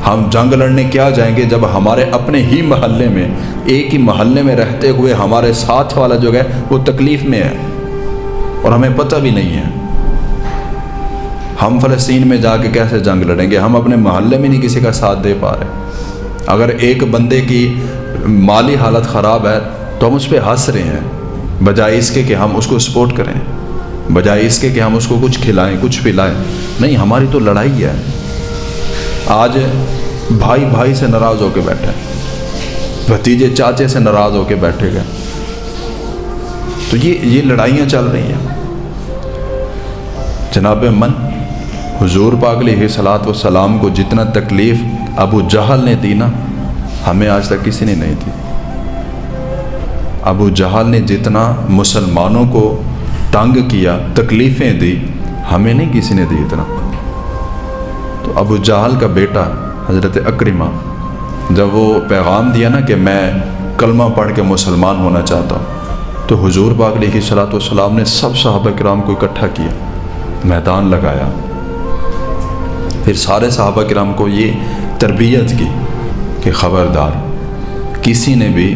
ہم جنگ لڑنے کیا جائیں گے جب ہمارے اپنے ہی محلے میں، ایک ہی محلے میں رہتے ہوئے ہمارے ساتھ والا جو ہے وہ تکلیف میں ہے اور ہمیں پتہ بھی نہیں ہے۔ ہم فلسطین میں جا کے کیسے جنگ لڑیں گے؟ ہم اپنے محلے میں نہیں کسی کا ساتھ دے پا رہے۔ اگر ایک بندے کی مالی حالت خراب ہے تو ہم اس پہ ہنس رہے ہیں، بجائے اس کے کہ ہم اس کو سپورٹ کریں، بجائے اس کے کہ ہم اس کو کچھ کھلائیں، کچھ پلائیں۔ نہیں، ہماری تو لڑائی ہے۔ آج بھائی بھائی سے ناراض ہو کے بیٹھے، بھتیجے چاچے سے ناراض ہو کے بیٹھے گئے، تو یہ لڑائیاں چل رہی ہیں۔ جناب من حضور پاک علیہ الصلوۃ والسلام کو جتنا تکلیف ابو جہل نے دی نا، ہمیں آج تک کسی نے نہیں دی۔ ابو جہل نے جتنا مسلمانوں کو تنگ کیا، تکلیفیں دی، ہمیں نہیں کسی نے دی اتنا۔ تو ابو جہل کا بیٹا حضرت اکرمہ جب وہ پیغام دیا نا کہ میں کلمہ پڑھ کے مسلمان ہونا چاہتا ہوں، تو حضور پاک علیہ الصلوۃ والسلام نے سب صحابہ کرام کو اکٹھا کیا، میدان لگایا، پھر سارے صحابہ کرام کو یہ تربیت کی کہ خبردار کسی نے بھی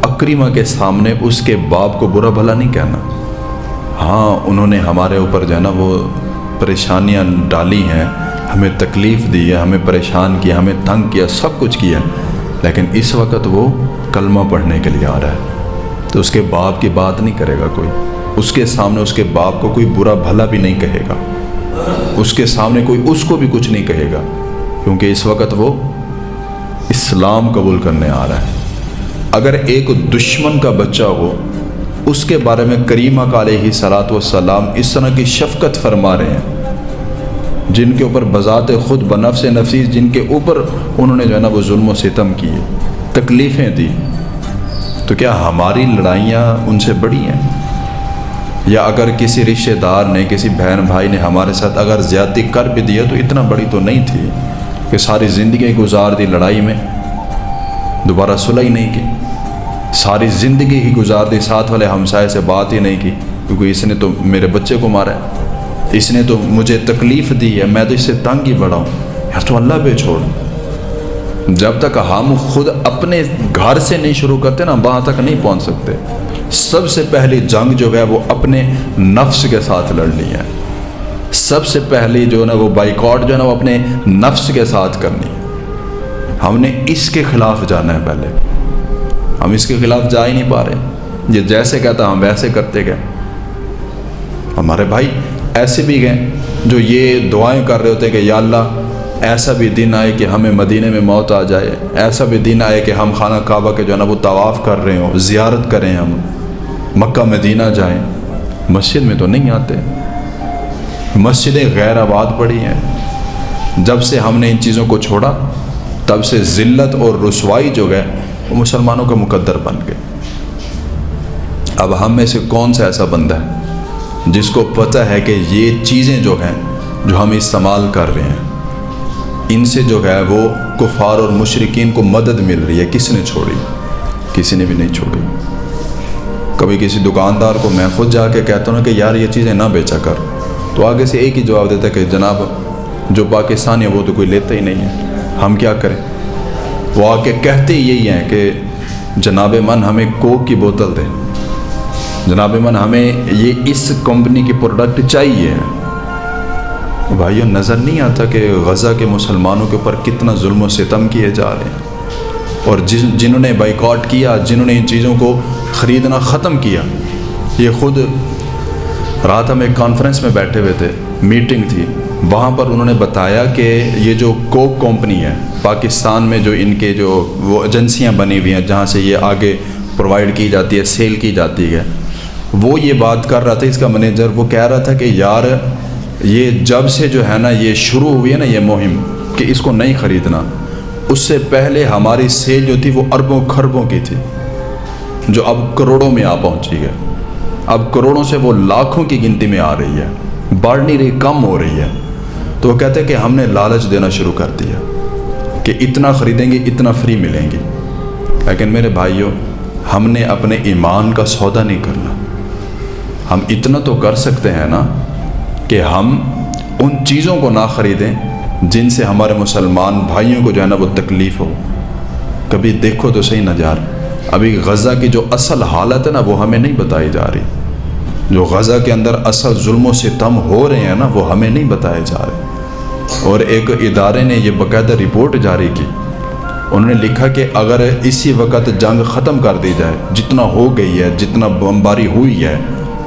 اکرمہ کے سامنے اس کے باپ کو برا بھلا نہیں کہنا۔ ہاں انہوں نے ہمارے اوپر جو ہے نا وہ پریشانیاں ڈالی ہیں، ہمیں تکلیف دی ہے، ہمیں پریشان کیا، ہمیں تنگ کیا، سب کچھ کیا، لیکن اس وقت وہ کلمہ پڑھنے کے لیے آ رہا ہے، تو اس کے باپ کی بات نہیں کرے گا کوئی، اس کے سامنے اس کے باپ کو کوئی برا بھلا بھی نہیں کہے گا، اس کے سامنے کوئی اس کو بھی کچھ نہیں کہے گا، کیونکہ اس وقت وہ اسلام قبول کرنے آ رہا ہے۔ اگر ایک دشمن کا بچہ ہو، اس کے بارے میں کریمہ کا علیہ الصلوۃ والسلام اس طرح کی شفقت فرما رہے ہیں، جن کے اوپر بذات خود بنفس نفیس، جن کے اوپر انہوں نے جو ہے نا وہ ظلم و ستم کیے، تکلیفیں دی، تو کیا ہماری لڑائیاں ان سے بڑی ہیں؟ یا اگر کسی رشتہ دار نے، کسی بہن بھائی نے ہمارے ساتھ اگر زیادتی کر بھی دیا تو اتنا بڑی تو نہیں تھی کہ ساری زندگی گزار دی لڑائی میں، دوبارہ صلح ہی نہیں کی، ساری زندگی ہی گزار دی، ساتھ والے ہمسائے سے بات ہی نہیں کی، کیونکہ اس نے تو میرے بچے کو مارا ہے، اس نے تو مجھے تکلیف دی ہے، میں تو اس سے تنگ ہی بڑا ہوں۔ یار تو اللہ پہ چھوڑ، جب تک ہم خود اپنے گھر سے نہیں شروع کرتے نا، وہاں تک نہیں پہنچ سکتے۔ سب سے پہلی جنگ جو ہے وہ اپنے نفس کے ساتھ لڑنی ہے، سب سے پہلی جو ہے نا وہ بائیکاٹ جو ہے نا وہ اپنے نفس کے ساتھ کرنی ہے۔ ہم نے اس کے خلاف جانا ہے، پہلے ہم اس کے خلاف جا ہی نہیں پا رہے، یہ جیسے کہتا ہم ویسے کرتے گئے۔ ہمارے بھائی ایسے بھی گئے جو یہ دعائیں کر رہے ہوتے ہیں کہ یا اللہ ایسا بھی دن آئے کہ ہمیں مدینے میں موت آ جائے، ایسا بھی دن آئے کہ ہم خانہ کعبہ کے جو ہے نا وہ طواف کر رہے ہوں، زیارت کریں، ہم مکہ مدینہ جائیں، مسجد میں تو نہیں آتے، مسجدیں غیر آباد پڑی ہیں۔ جب سے ہم نے ان چیزوں کو چھوڑا تب سے ذلت اور رسوائی جو ہے وہ مسلمانوں کا مقدر بن گئے۔ اب ہم میں سے کون سا ایسا بندہ ہے جس کو پتہ ہے کہ یہ چیزیں جو ہیں جو ہم استعمال کر رہے ہیں، ان سے جو ہے وہ کفار اور مشرکین کو مدد مل رہی ہے؟ کس نے چھوڑی؟ کسی نے بھی نہیں چھوڑی۔ کبھی کسی دکاندار کو میں خود جا کے کہتا ہوں کہ یار یہ چیزیں نہ بیچا کر، تو آگے سے ایک ہی جواب دیتا ہے کہ جناب جو پاکستانی ہے وہ تو کوئی لیتا ہی نہیں ہے، ہم کیا کریں؟ وہ آ کے کہتے ہی یہی ہیں کہ جناب من ہمیں کوک کی بوتل دیں، جناب من ہمیں یہ اس کمپنی کی پروڈکٹ چاہیے۔ بھائیوں نظر نہیں آتا کہ غزہ کے مسلمانوں کے اوپر کتنا ظلم و ستم کیے جا رہے ہیں، اور جنہوں نے بائیکاٹ کیا، جنہوں نے ان چیزوں کو خریدنا ختم کیا، یہ خود رات ہم ایک کانفرنس میں بیٹھے ہوئے تھے، میٹنگ تھی، وہاں پر انہوں نے بتایا کہ یہ جو کوک کمپنی ہے پاکستان میں، جو ان کے جو وہ ایجنسیاں بنی ہوئی ہیں جہاں سے یہ آگے پرووائڈ کی جاتی ہے، سیل کی جاتی ہے، وہ یہ بات کر رہا تھا، اس کا مینیجر، وہ کہہ رہا تھا کہ یار یہ جب سے جو ہے نا یہ شروع ہوئی ہے نا یہ مہم کہ اس کو نہیں خریدنا، اس سے پہلے ہماری سیل جو تھی وہ اربوں خربوں کی تھی، جو اب کروڑوں میں آ پہنچی ہے، اب کروڑوں سے وہ لاکھوں کی گنتی میں آ رہی ہے، بڑھ نہیں رہی، کم ہو رہی ہے۔ تو وہ کہتے ہیں کہ ہم نے لالچ دینا شروع کر دیا کہ اتنا خریدیں گے اتنا فری ملیں گی، لیکن میرے بھائیوں ہم نے اپنے ایمان کا سودا نہیں کرنا۔ ہم اتنا تو کر سکتے ہیں نا کہ ہم ان چیزوں کو نہ خریدیں جن سے ہمارے مسلمان بھائیوں کو جو ہے نا وہ تکلیف ہو. کبھی دیکھو تو صحیح نظر. ابھی غزہ کی جو اصل حالت ہے نا وہ ہمیں نہیں بتائی جا رہی. جو غزہ کے اندر اصل ظلم و ستم ہو رہے ہیں نا وہ ہمیں نہیں بتائے جا رہے. اور ایک ادارے نے یہ باقاعدہ رپورٹ جاری کی. انہوں نے لکھا کہ اگر اسی وقت جنگ ختم کر دی جائے، جتنا ہو گئی ہے، جتنا بمباری ہوئی ہے،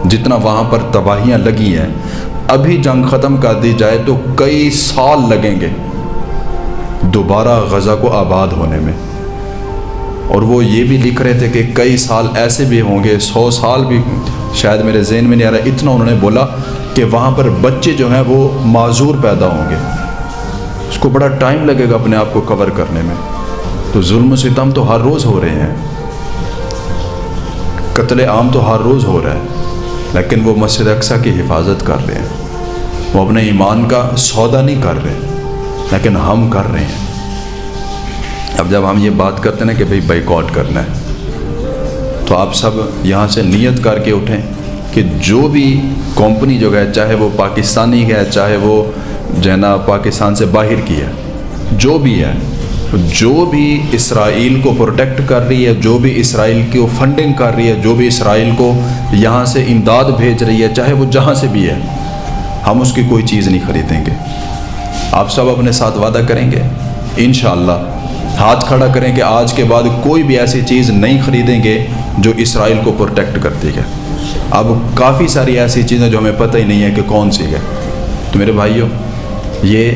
جتنا وہاں پر تباہیاں لگی ہیں، ابھی جنگ ختم کر دی جائے تو کئی سال لگیں گے دوبارہ غزہ کو آباد ہونے میں. اور وہ یہ بھی لکھ رہے تھے کہ کئی سال ایسے بھی ہوں گے، 100 سال بھی، شاید میرے ذہن میں نہیں آ رہا، اتنا انہوں نے بولا کہ وہاں پر بچے جو ہیں وہ معذور پیدا ہوں گے. اس کو بڑا ٹائم لگے گا اپنے آپ کو کور کرنے میں. تو ظلم و ستم تو ہر روز ہو رہے ہیں، قتل عام تو ہر روز ہو رہا ہے، لیکن وہ مسجد اقصی کی حفاظت کر رہے ہیں. وہ اپنے ایمان کا سودا نہیں کر رہے، لیکن ہم کر رہے ہیں. اب جب ہم یہ بات کرتے ہیں نا کہ بھئی بائیکاٹ کرنا ہے، تو آپ سب یہاں سے نیت کر کے اٹھیں کہ جو بھی کمپنی جو ہے، چاہے وہ پاکستانی ہے، چاہے وہ جو ہے نا پاکستان سے باہر کی ہے، جو بھی ہے، جو بھی اسرائیل کو پروٹیکٹ کر رہی ہے، جو بھی اسرائیل کو فنڈنگ کر رہی ہے، جو بھی اسرائیل کو یہاں سے امداد بھیج رہی ہے، چاہے وہ جہاں سے بھی ہے، ہم اس کی کوئی چیز نہیں خریدیں گے. آپ سب اپنے ساتھ وعدہ کریں گے انشاءاللہ، ہاتھ کھڑا کریں کہ آج کے بعد کوئی بھی ایسی چیز نہیں خریدیں گے جو اسرائیل کو پروٹیکٹ کرتی ہے. اب کافی ساری ایسی چیزیں جو ہمیں پتہ ہی نہیں ہے کہ کون سی ہے. تو میرے بھائیوں، یہ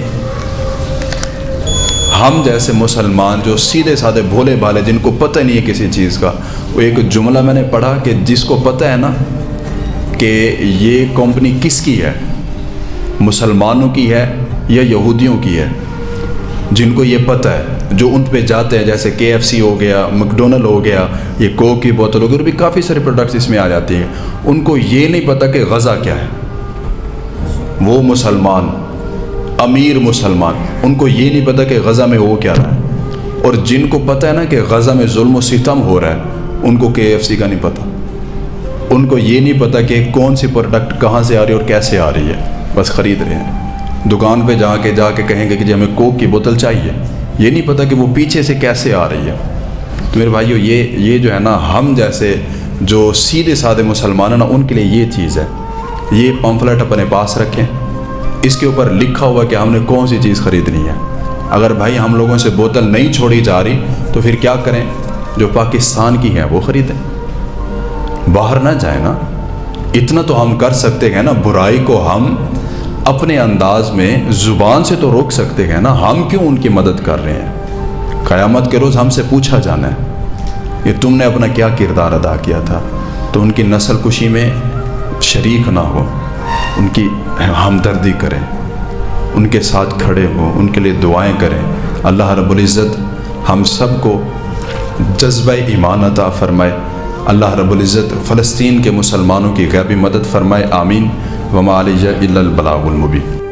ہم جیسے مسلمان جو سیدھے سادھے بھولے بھالے، جن کو پتہ نہیں ہے کسی چیز کا، وہ ایک جملہ میں نے پڑھا کہ جس کو پتہ ہے نا کہ یہ کمپنی کس کی ہے، مسلمانوں کی ہے یا یہودیوں کی ہے، جن کو یہ پتہ ہے، جو ان پہ جاتے ہیں، جیسے KFC ہو گیا، میکڈونلڈ ہو گیا، یہ کوک کی بوتل ہو گئی، اور بھی کافی سارے پروڈکٹس اس میں آ جاتی ہیں، ان کو یہ نہیں پتہ کہ غزہ کیا ہے. وہ مسلمان، امیر مسلمان، ان کو یہ نہیں پتہ کہ غزہ میں ہو کیا رہا ہے. اور جن کو پتہ ہے نا کہ غزہ میں ظلم و ستم ہو رہا ہے، ان کو KFC کا نہیں پتہ. ان کو یہ نہیں پتہ کہ کون سی پروڈکٹ کہاں سے آ رہی ہے اور کیسے آ رہی ہے، بس خرید رہے ہیں. دکان پہ جا کے کہیں گے کہ جی ہمیں کوک کی بوتل چاہیے، یہ نہیں پتہ کہ وہ پیچھے سے کیسے آ رہی ہے. تو میرے بھائیو، یہ جو ہے نا، ہم جیسے جو سیدھے سادھے مسلمان ہیں نا، ان کے لیے یہ چیز ہے. یہ پمفلٹ اپنے پاس رکھیں، اس کے اوپر لکھا ہوا کہ ہم نے کون سی چیز خریدنی ہے. اگر بھائی ہم لوگوں سے بوتل نہیں چھوڑی جا رہی تو پھر کیا کریں؟ جو پاکستان کی ہیں وہ خریدیں، باہر نہ جائیں نا. اتنا تو ہم کر سکتے ہیں نا، برائی کو ہم اپنے انداز میں زبان سے تو روک سکتے ہیں نا. ہم کیوں ان کی مدد کر رہے ہیں؟ قیامت کے روز ہم سے پوچھا جانا ہے کہ تم نے اپنا کیا کردار ادا کیا تھا. تو ان کی نسل کشی میں شریک نہ ہو، ان کی ہمدردی کریں، ان کے ساتھ کھڑے ہوں، ان کے لیے دعائیں کریں. اللہ رب العزت ہم سب کو جذبہ ایمان عطا فرمائے. اللہ رب العزت فلسطین کے مسلمانوں کی غیبی مدد فرمائے. آمین. وما علیہ الا البلاغ المبین.